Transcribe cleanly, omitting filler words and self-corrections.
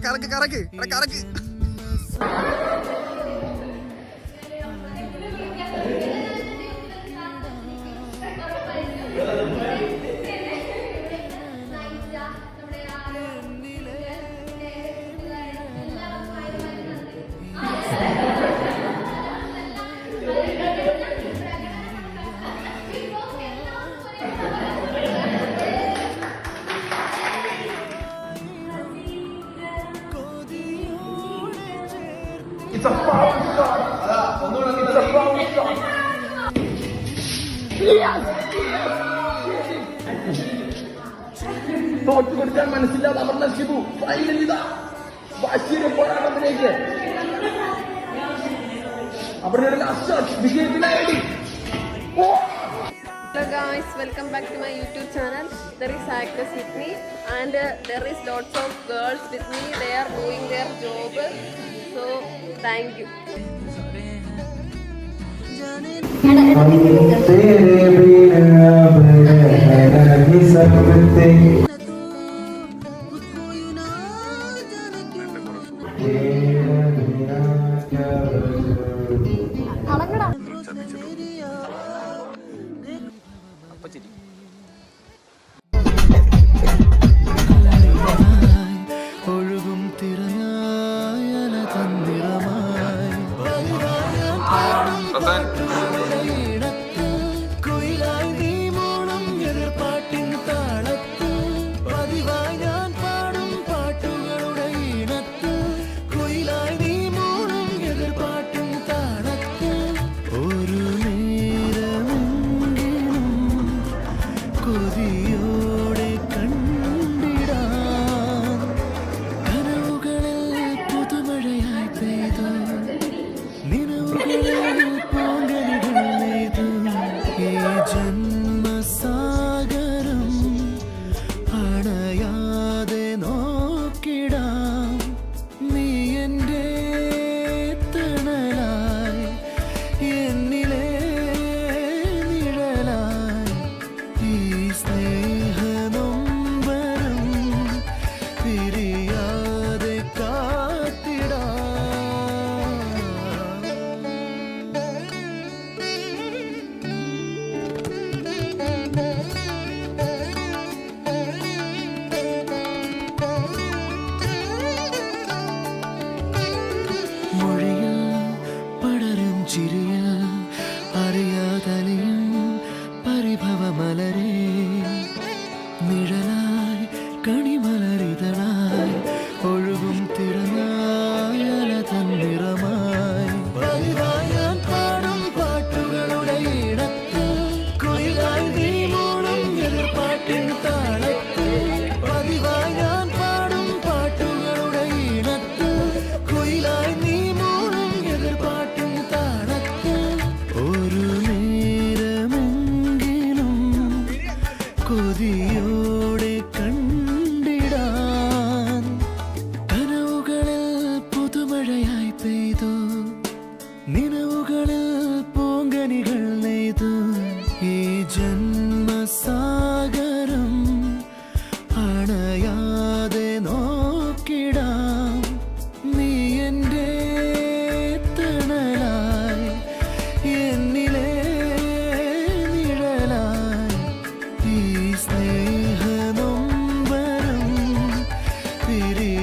കറക്ക് കറക്ക് കറക്ക്. It's a foul shot. It's a foul shot. തോറ്റു കൊടുക്കാൻ മനസ്സില്ലാതെ അമർന്ന Shibu final ഇതാ വാശിയുടെ പോരാട്ടത്തിലേക്ക് അവരുടെ ലാസ്റ്റ് ഷോട്ട് വിജയത്തിനായി. Hello guys, welcome back to my YouTube channel. There is actors with me and there is lots of girls with me. They are doing their job. So thank you. ഒഴുകും തിരനായന തന്നിറമായി കുയിലായി നീ മോണം എതിർപ്പാട്ടിൻ താളത്ത് പതിവായി ഞാൻ പാടും പാട്ടുകളുടെ ഈണത്ത് കുയിലായി നീ മോണം എതിർപ്പാട്ടിൻ താളത്ത് ഒരു നേരമെങ്കിലും കൊതിയോടെ കണ്ടിടാം കനവുകളിൽ പുതുമഴയായി പെയ്തു നിലവുകളിൽ പൂങ്കനികൾ നെയ്തു ഈ ജന്മസാഗരം അണയാതെ നോക്കിടാം നീ എൻ്റെ തണലായി എന്നിലെ നിഴലായി ഈ സ്നേഹനൊമ്പരം പിരിയാതെ കാത്തിടാം. മൊഴിയിൽ പടരും ചിരിയിൽ അറിയാതലിയും പരിഭവമലരേ നിഴലായി കണിമലരിതളായി ഒഴുകും തിരനായല തന്നിറമായി പതിവായി ഞാൻ പാടും പാട്ടുകളുടെ ഈണത്ത് കുയിലായി നീ മോണം എതിർപ്പാട്ടിൻ താളത്ത് പതിവായി ഞാൻ പാടും പാട്ടുകളുടെ ഈണത്ത് കുയിലായി നീ മോണം എതിർപ്പാട്ടിൻ താളത്ത് ഒരു നേരമെങ്കിലും കൊതിയോടെ കണ്ടിടാൻ കനവുകളിൽ പുതുമഴയായി പെയ്തു നിലവുകളിൽ പൂങ്കനികൾ നെയ്തു ഈ ജന്മസാഗരം അണയാതെ നോക്കിടാം നീ എൻ്റെ തണലായി എന്നിലെ നിഴലായി ഈ സ്നേഹനൊമ്പരം പിരി